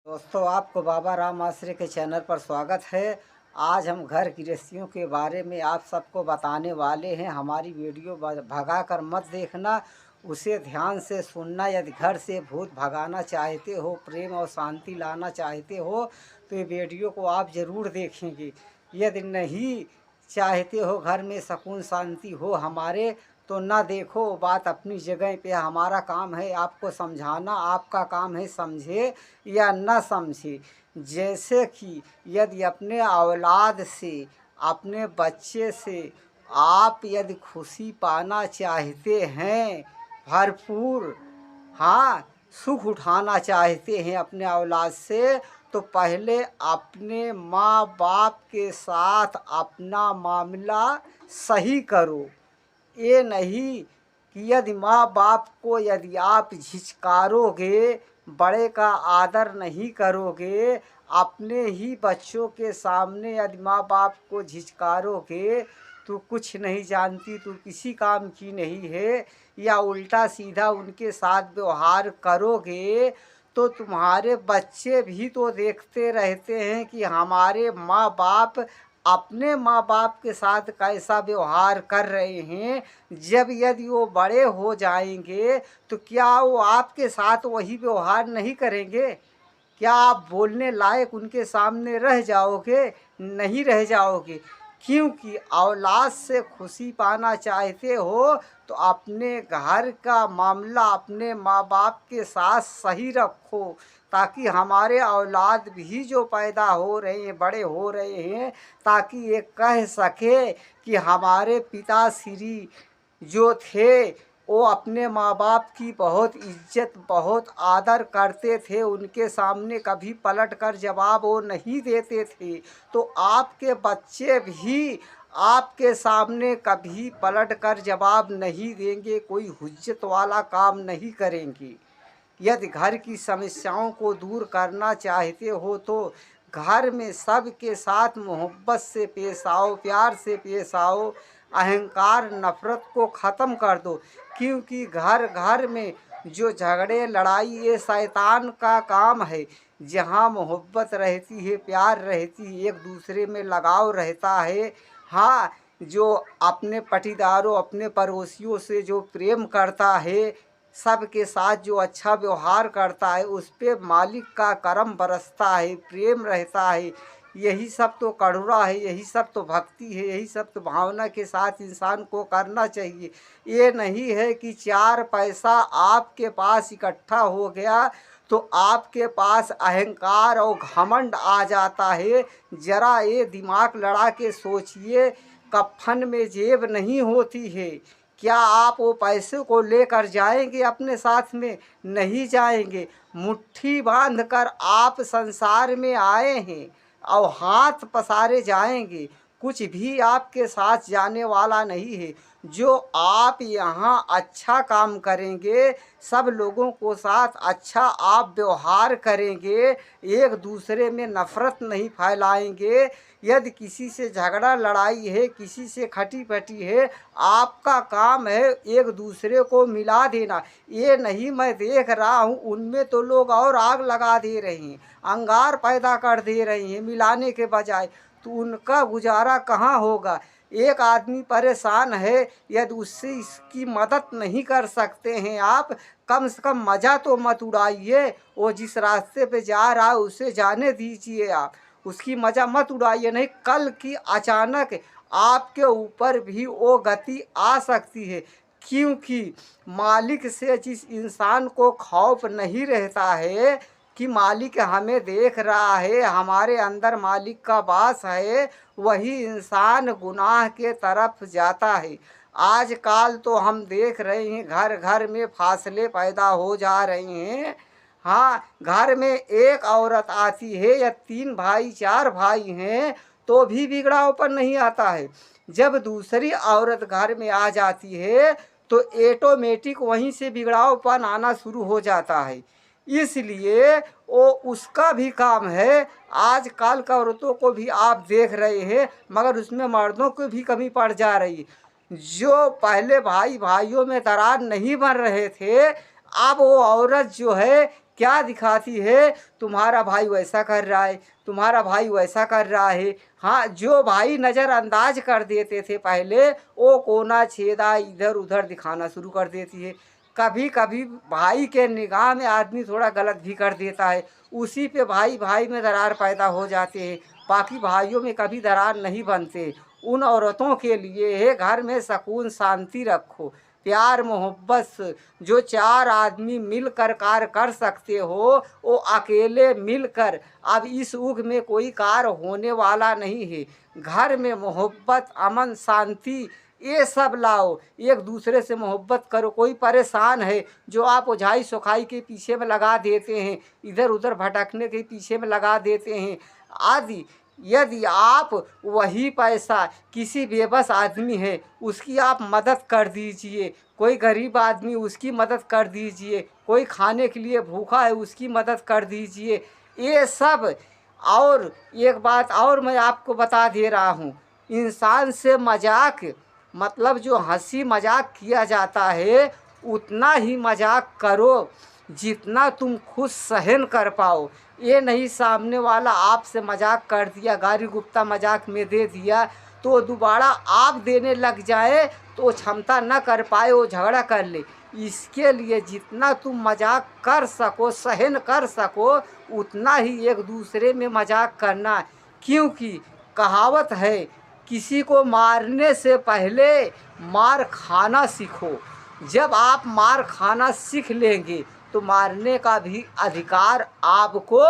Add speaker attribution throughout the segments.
Speaker 1: दोस्तों, आपको बाबा राम आश्रय के चैनल पर स्वागत है। आज हम घर गृहस्थियों के बारे में आप सबको बताने वाले हैं। हमारी वीडियो भगा कर मत देखना, उसे ध्यान से सुनना। यदि घर से भूत भगाना चाहते हो, प्रेम और शांति लाना चाहते हो, तो ये वीडियो को आप ज़रूर देखेंगे। यदि नहीं चाहते हो घर में सुकून शांति हो हमारे, तो ना देखो। बात अपनी जगह पे। हमारा काम है आपको समझाना, आपका काम है समझे या न समझे। जैसे कि यदि अपने औलाद से, अपने बच्चे से आप यदि खुशी पाना चाहते हैं भरपूर, हाँ, सुख उठाना चाहते हैं अपने औलाद से, तो पहले अपने माँ बाप के साथ अपना मामला सही करो। ये नहीं कि यदि माँ बाप को यदि आप झिझकारोगे, बड़े का आदर नहीं करोगे, अपने ही बच्चों के सामने यदि माँ बाप को झिझकारोगे, तू कुछ नहीं जानती, तू किसी काम की नहीं है, या उल्टा सीधा उनके साथ व्यवहार करोगे, तो तुम्हारे बच्चे भी तो देखते रहते हैं कि हमारे माँ बाप अपने माँ बाप के साथ कैसा व्यवहार कर रहे हैं। जब यदि वो बड़े हो जाएंगे, तो क्या वो आपके साथ वही व्यवहार नहीं करेंगे? क्या आप बोलने लायक उनके सामने रह जाओगे? नहीं रह जाओगे। क्योंकि औलाद से खुशी पाना चाहते हो, तो अपने घर का मामला अपने माँ बाप के साथ सही रखो, ताकि हमारे औलाद भी जो पैदा हो रहे हैं, बड़े हो रहे हैं, ताकि ये कह सके कि हमारे पिताश्री जो थे वो अपने माँ बाप की बहुत इज्जत, बहुत आदर करते थे। उनके सामने कभी पलट कर जवाब वो नहीं देते थे। तो आपके बच्चे भी आपके सामने कभी पलट कर जवाब नहीं देंगे, कोई हुज्जत वाला काम नहीं करेंगे। यदि घर की समस्याओं को दूर करना चाहते हो, तो घर में सबके साथ मोहब्बत से पेश आओ, प्यार से पेश आओ। अहंकार नफ़रत को ख़त्म कर दो। क्योंकि घर घर में जो झगड़े लड़ाई, ये शैतान का काम है। जहाँ मोहब्बत रहती है, प्यार रहती है, एक दूसरे में लगाव रहता है, हाँ, जो अपने पटीदारों, अपने पड़ोसियों से जो प्रेम करता है, सबके साथ जो अच्छा व्यवहार करता है, उस पे मालिक का करम बरसता है, प्रेम रहता है। यही सब तो करुणा है, यही सब तो भक्ति है, यही सब तो भावना के साथ इंसान को करना चाहिए। ये नहीं है कि 4 पैसा आपके पास इकट्ठा हो गया तो आपके पास अहंकार और घमंड आ जाता है। ज़रा ये दिमाग लड़ा के सोचिए, कफन में जेब नहीं होती है, क्या आप वो पैसे को लेकर जाएंगे अपने साथ में? नहीं जाएंगे। मुट्ठी बांध कर आप संसार में आए हैं और हाथ पसारे जाएंगे। कुछ भी आपके साथ जाने वाला नहीं है। जो आप यहाँ अच्छा काम करेंगे, सब लोगों को साथ अच्छा आप व्यवहार करेंगे, एक दूसरे में नफ़रत नहीं फैलाएंगे। यदि किसी से झगड़ा लड़ाई है, किसी से खटी पटी है, आपका काम है एक दूसरे को मिला देना। ये नहीं मैं देख रहा हूँ उनमें तो लोग और आग लगा दे रहे हैं, अंगार पैदा कर दे रहे हैं मिलाने के बजाय, तो उनका गुजारा कहाँ होगा? एक आदमी परेशान है, यदि उससे इसकी मदद नहीं कर सकते हैं आप, कम से कम मज़ा तो मत उड़ाइए। वो जिस रास्ते पे जा रहा है उसे जाने दीजिए आप, उसकी मज़ा मत उड़ाइए। नहीं, कल की अचानक आपके ऊपर भी वो गति आ सकती है। क्योंकि मालिक से जिस इंसान को खौफ नहीं रहता है कि मालिक हमें देख रहा है, हमारे अंदर मालिक का वास है, वही इंसान गुनाह के तरफ जाता है। आजकल तो हम देख रहे हैं घर घर में फासले पैदा हो जा रहे हैं। हाँ, घर में एक औरत आती है या 3 भाई 4 भाई हैं, तो भी बिगड़ावपन नहीं आता है। जब दूसरी औरत घर में आ जाती है, तो ऑटोमेटिक वहीं से बिगड़ावपन आना शुरू हो जाता है। इसलिए वो उसका भी काम है। आजकल का औरतों को भी आप देख रहे हैं, मगर उसमें मर्दों को भी कमी पड़ जा रही है। जो पहले भाई भाइयों में दरार नहीं बन रहे थे, अब वो औरत जो है क्या दिखाती है? तुम्हारा भाई वैसा कर रहा है, तुम्हारा भाई वैसा कर रहा है। हाँ, जो भाई नज़रअंदाज कर देते थे पहले, वो कोना छेदा इधर उधर दिखाना शुरू कर देती है। कभी कभी भाई के निगाह में आदमी थोड़ा गलत भी कर देता है, उसी पे भाई भाई में दरार पैदा हो जाते हैं। बाकी भाइयों में कभी दरार नहीं बनते। उन औरतों के लिए है घर में सुकून शांति रखो, प्यार मोहब्बत से जो चार आदमी मिलकर कार्य कर सकते हो, वो अकेले मिलकर अब इस युग में कोई कार्य होने वाला नहीं है। घर में मोहब्बत अमन शांति ये सब लाओ, एक दूसरे से मोहब्बत करो। कोई परेशान है जो आप ओझाई सोखाई के पीछे में लगा देते हैं, इधर उधर भटकने के पीछे में लगा देते हैं आदि, यदि आप वही पैसा किसी बेबस आदमी है उसकी आप मदद कर दीजिए, कोई गरीब आदमी उसकी मदद कर दीजिए, कोई खाने के लिए भूखा है उसकी मदद कर दीजिए, ये सब। और एक बात और मैं आपको बता दे रहा हूँ, इंसान से मजाक मतलब जो हंसी मजाक किया जाता है उतना ही मजाक करो जितना तुम खुद सहन कर पाओ। ये नहीं सामने वाला आपसे मजाक कर दिया, गारी गुप्ता मजाक में दे दिया, तो दोबारा आप देने लग जाए तो क्षमता न कर पाए वो झगड़ा कर ले। इसके लिए जितना तुम मजाक कर सको सहन कर सको उतना ही एक दूसरे में मजाक करना। क्योंकि कहावत है, किसी को मारने से पहले मार खाना सीखो। जब आप मार खाना सीख लेंगे तो मारने का भी अधिकार आपको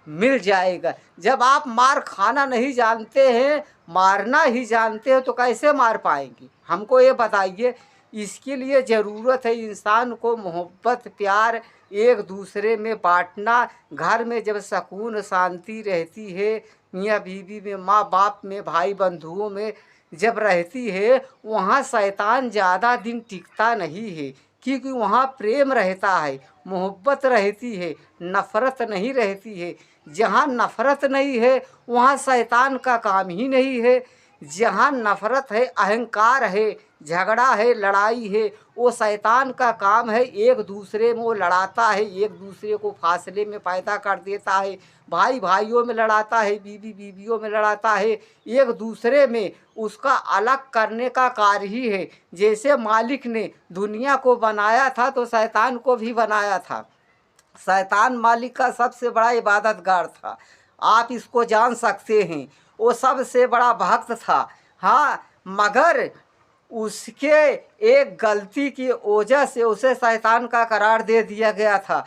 Speaker 1: मिल जाएगा। जब आप मार खाना नहीं जानते हैं, मारना ही जानते हैं, तो कैसे मार पाएंगे? हमको ये बताइए। इसके लिए ज़रूरत है इंसान को मोहब्बत प्यार एक दूसरे में बांटना। घर में जब सुकून शांति रहती है, मियाँ बीवी में, माँ बाप में, भाई बंधुओं में जब रहती है, वहाँ शैतान ज़्यादा दिन टिकता नहीं है। क्योंकि वहाँ प्रेम रहता है, मोहब्बत रहती है, नफ़रत नहीं रहती है। जहाँ नफ़रत नहीं है वहाँ शैतान का काम ही नहीं है। जहाँ नफ़रत है, अहंकार है, झगड़ा है, लड़ाई है, वो शैतान का काम है। एक दूसरे में वो लड़ाता है, एक दूसरे को फासले में पैदा कर देता है, भाई भाइयों में लड़ाता है, बीवी बीवियों में लड़ाता है, एक दूसरे में उसका अलग करने का कार्य ही है। जैसे मालिक ने दुनिया को बनाया था तो शैतान को भी बनाया था। शैतान मालिक का सबसे बड़ा इबादतगार था, आप इसको जान सकते हैं। वो सबसे बड़ा भक्त था। हाँ, मगर उसके एक गलती की वजह से उसे शैतान का करार दे दिया गया था।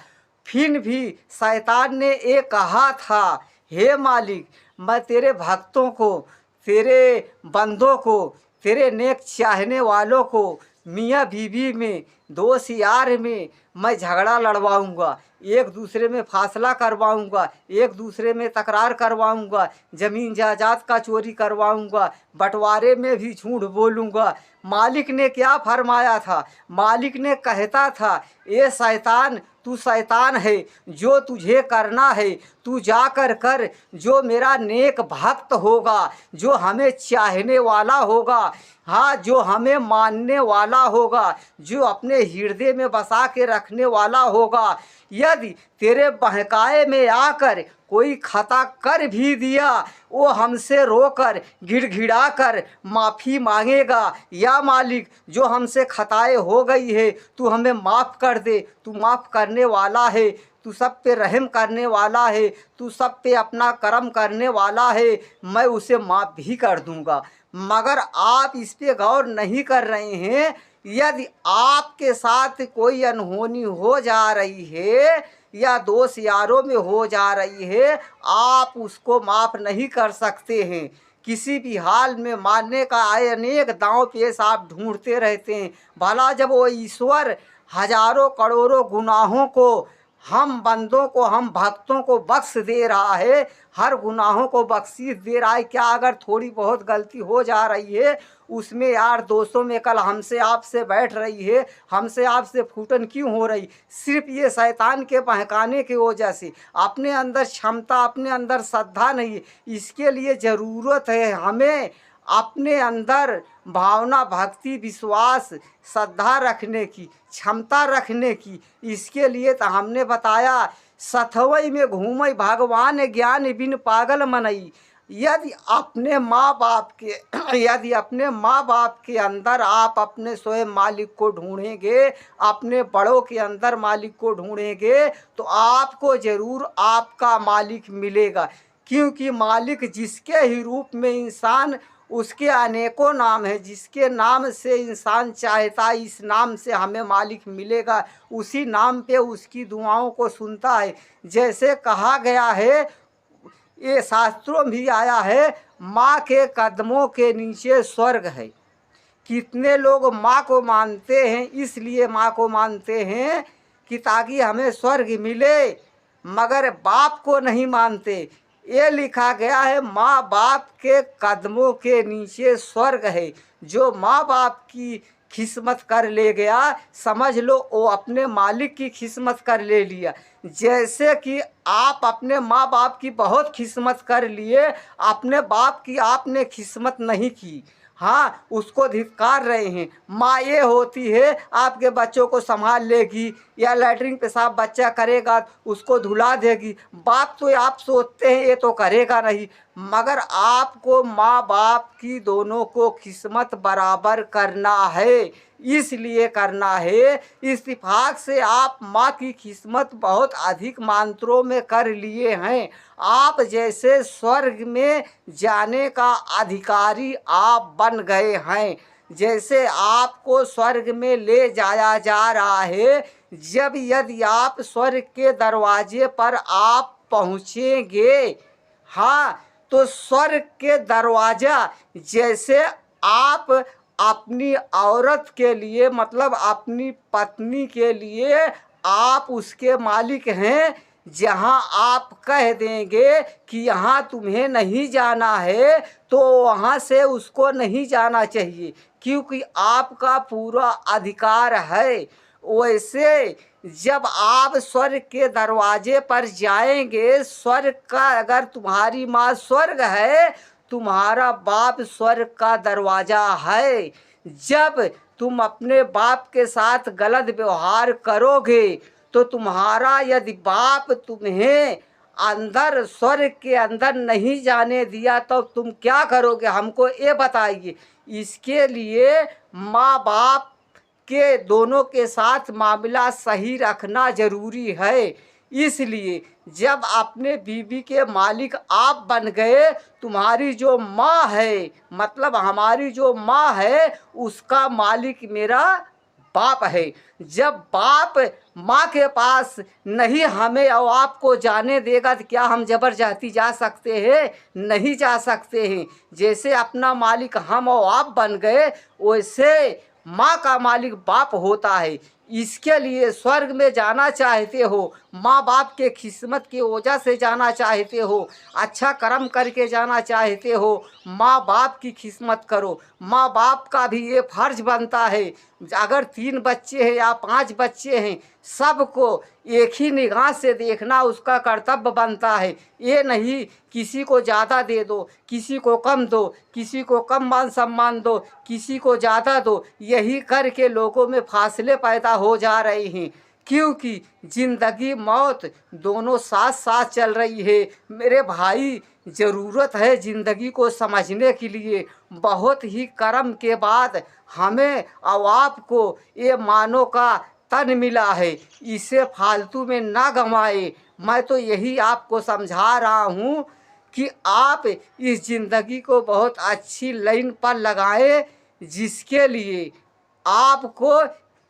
Speaker 1: फिर भी शैतान ने ये कहा था, हे मालिक, मैं तेरे भक्तों को, तेरे बंदों को, तेरे नेक चाहने वालों को मियाँ बीवी में, दोस्त यार में मैं झगड़ा लड़वाऊंगा, एक दूसरे में फासला करवाऊंगा, एक दूसरे में तकरार करवाऊंगा, ज़मीन जायदाद का चोरी करवाऊंगा, बंटवारे में भी झूठ बोलूंगा। मालिक ने क्या फरमाया था? मालिक ने कहता था, ये शैतान, तू शैतान है, जो तुझे करना है तू जाकर कर। जो मेरा नेक भक्त होगा, जो हमें चाहने वाला होगा, हाँ, जो हमें मानने वाला होगा, जो अपने हृदय में बसा के रखने वाला होगा, यदि तेरे बहकाए में आकर कोई खता कर भी दिया, वो हमसे रोकर गिड़गिड़ा कर माफ़ी मांगेगा, या मालिक जो हमसे खताएं हो गई है तू हमें माफ़ कर दे, तू माफ़ करने वाला है, तू सब पे रहम करने वाला है, तू सब पे अपना करम करने वाला है, मैं उसे माफ़ भी कर दूंगा। मगर आप इस पे गौर नहीं कर रहे हैं। यदि आपके साथ कोई अनहोनी हो जा रही है या दोस्त यारों में हो जा रही है, आप उसको माफ़ नहीं कर सकते हैं। किसी भी हाल में मारने का अनेक दांव पेश आप ढूंढते रहते हैं। भला जब वो ईश्वर हजारों करोड़ों गुनाहों को हम बंदों को, हम भक्तों को बख्श दे रहा है, हर गुनाहों को बख्शीश दे रहा है, क्या अगर थोड़ी बहुत गलती हो जा रही है उसमें यार दोस्तों में कल हमसे आपसे बैठ रही है, हमसे आपसे फूटन क्यों हो रही? सिर्फ ये शैतान के बहकाने की वजह से। अपने अंदर क्षमता, अपने अंदर श्रद्धा नहीं है। इसके लिए ज़रूरत है हमें अपने अंदर भावना, भक्ति, विश्वास, श्रद्धा रखने की, क्षमता रखने की। इसके लिए तो हमने बताया, सथवई में घूमई भगवान ज्ञान बिन पागल मनई। यदि अपने माँ बाप के अंदर आप अपने स्वयं मालिक को ढूंढेंगे, अपने बड़ों के अंदर मालिक को ढूंढेंगे, तो आपको ज़रूर आपका मालिक मिलेगा। क्योंकि मालिक जिसके ही रूप में इंसान, उसके अनेकों नाम हैं। जिसके नाम से इंसान चाहता है इस नाम से हमें मालिक मिलेगा, उसी नाम पे उसकी दुआओं को सुनता है। जैसे कहा गया है, ये शास्त्रों में भी आया है, माँ के कदमों के नीचे स्वर्ग है। कितने लोग माँ को मानते हैं, इसलिए माँ को मानते हैं कि ताकि हमें स्वर्ग मिले, मगर बाप को नहीं मानते। ये लिखा गया है, माँ बाप के कदमों के नीचे स्वर्ग है। जो माँ बाप की खिस्मत कर ले गया, समझ लो वो अपने मालिक की खिस्मत कर ले लिया। जैसे कि आप अपने माँ बाप की बहुत खिस्मत कर लिए, अपने बाप की आपने खिस्मत नहीं की। हाँ, उसको धिक्कार रहे हैं। माँ ये होती है, आपके बच्चों को संभाल लेगी, या लैट्रिन पेशाब बच्चा करेगा उसको धुला देगी। बाप तो आप सोचते हैं ये तो करेगा नहीं, मगर आपको माँ बाप की दोनों को खिस्मत बराबर करना है। इसलिए करना है, इत्तेफाक से आप माँ की खिस्मत बहुत अधिक मात्रों में कर लिए हैं। आप जैसे स्वर्ग में जाने का अधिकारी आप बन गए हैं। जैसे आपको स्वर्ग में ले जाया जा रहा है। जब यदि आप स्वर्ग के दरवाजे पर आप पहुँचेंगे, हाँ, तो स्वर्ग के दरवाजा जैसे आप अपनी औरत के लिए, मतलब अपनी पत्नी के लिए आप उसके मालिक हैं। जहाँ आप कह देंगे कि यहाँ तुम्हें नहीं जाना है, तो वहाँ से उसको नहीं जाना चाहिए, क्योंकि आपका पूरा अधिकार है। वैसे जब आप स्वर्ग के दरवाजे पर जाएंगे, स्वर्ग का, अगर तुम्हारी माँ स्वर्ग है, तुम्हारा बाप स्वर्ग का दरवाजा है। जब तुम अपने बाप के साथ गलत व्यवहार करोगे, तो तुम्हारा यदि बाप तुम्हें अंदर, स्वर्ग के अंदर नहीं जाने दिया, तो तुम क्या करोगे, हमको ये बताइए। इसके लिए माँ बाप के दोनों के साथ मामला सही रखना जरूरी है। इसलिए जब अपने बीवी के मालिक आप बन गए, तुम्हारी जो माँ है, मतलब हमारी जो माँ है, उसका मालिक मेरा बाप है। जब बाप माँ के पास नहीं हमें और आपको जाने देगा, तो क्या हम जबरदस्ती जा सकते हैं? नहीं जा सकते हैं। जैसे अपना मालिक हम और आप बन गए, वैसे माँ का मालिक बाप होता है। इसके लिए स्वर्ग में जाना चाहते हो, माँ बाप के खिस्मत की वजह से जाना चाहते हो, अच्छा कर्म करके जाना चाहते हो, माँ बाप की खिस्मत करो। माँ बाप का भी ये फर्ज बनता है, अगर 3 बच्चे हैं या 5 बच्चे हैं, सबको एक ही निगाह से देखना उसका कर्तव्य बनता है। ये नहीं किसी को ज़्यादा दे दो, किसी को कम दो, किसी को कम मान सम्मान दो, किसी को ज़्यादा दो। यही करके लोगों में फासले पैदा हो जा रहे हैं, क्योंकि ज़िंदगी मौत दोनों साथ साथ चल रही है। मेरे भाई, ज़रूरत है ज़िंदगी को समझने के लिए। बहुत ही कर्म के बाद हमें और आपको ये मानव का तन मिला है, इसे फालतू में ना गंवाए। मैं तो यही आपको समझा रहा हूँ कि आप इस ज़िंदगी को बहुत अच्छी लाइन पर लगाएं, जिसके लिए आपको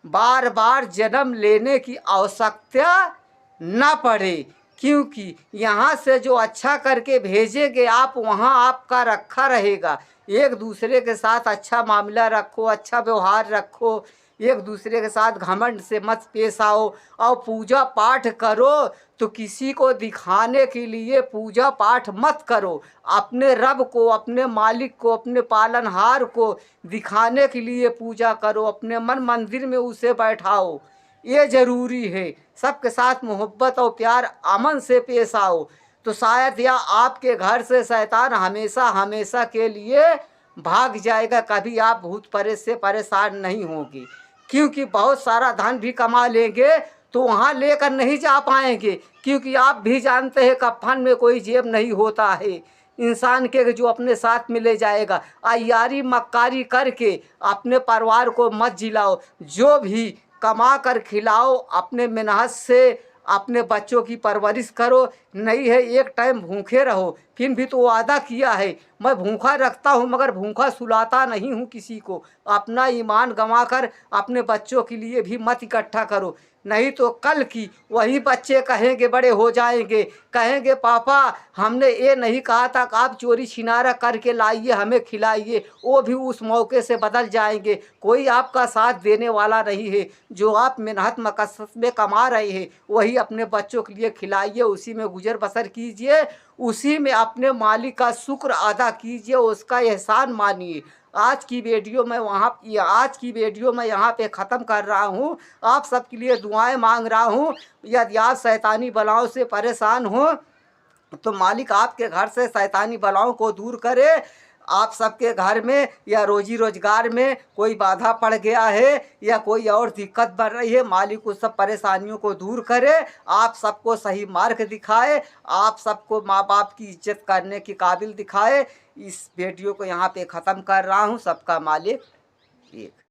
Speaker 1: बार बार जन्म लेने की आवश्यकता न पड़े। क्योंकि यहाँ से जो अच्छा करके भेजेंगे आप, वहाँ आपका रखा रहेगा। एक दूसरे के साथ अच्छा मामला रखो, अच्छा व्यवहार रखो, एक दूसरे के साथ घमंड से मत पेश आओ। और पूजा पाठ करो तो किसी को दिखाने के लिए पूजा पाठ मत करो। अपने रब को, अपने मालिक को, अपने पालनहार को दिखाने के लिए पूजा करो। अपने मन मंदिर में उसे बैठाओ, ये ज़रूरी है। सबके साथ मोहब्बत और प्यार, अमन से पेश आओ, तो शायद या आपके घर से शैतान हमेशा हमेशा के लिए भाग जाएगा, कभी आप भूत प्रेत से परेशान नहीं होंगे। क्योंकि बहुत सारा धन भी कमा लेंगे तो वहाँ लेकर नहीं जा पाएंगे, क्योंकि आप भी जानते हैं कफन में कोई जेब नहीं होता है इंसान के जो अपने साथ में ले जाएगा। अय्यारी मक्कारी करके अपने परिवार को मत जिलाओ, जो भी कमा कर खिलाओ, अपने मेहनत से अपने बच्चों की परवरिश करो। नहीं है एक टाइम भूखे रहो, फिर भी तो वादा किया है मैं भूखा रखता हूँ मगर भूखा सुलाता नहीं हूँ किसी को। अपना ईमान गंवाकर अपने बच्चों के लिए भी मत इकट्ठा करो, नहीं तो कल की वही बच्चे कहेंगे, बड़े हो जाएंगे कहेंगे पापा हमने ये नहीं कहा था कि आप चोरी छिनारा करके लाइए हमें खिलाइए। वो भी उस मौके से बदल जाएंगे, कोई आपका साथ देने वाला नहीं है। जो आप मेहनत मकसद में कमा रहे हैं वही अपने बच्चों के लिए खिलाइए, उसी में गुजर बसर कीजिए, उसी में अपने मालिक का शुक्र अदा कीजिए, उसका एहसान मानिए। आज की वीडियो मैं यहाँ पे ख़त्म कर रहा हूँ। आप सबके लिए दुआएं मांग रहा हूँ। यदि आप शैतानी बलाओं से परेशान हो तो मालिक आपके घर से शैतानी बलाओं को दूर करे। आप सबके घर में या रोजी रोजगार में कोई बाधा पड़ गया है या कोई और दिक्कत बढ़ रही है, मालिक उस सब परेशानियों को दूर करे, आप सबको सही मार्ग दिखाए, आप सबको माँ बाप की इज्जत करने के काबिल दिखाए। इस वीडियो को यहाँ पे ख़त्म कर रहा हूँ। सबका मालिक एक।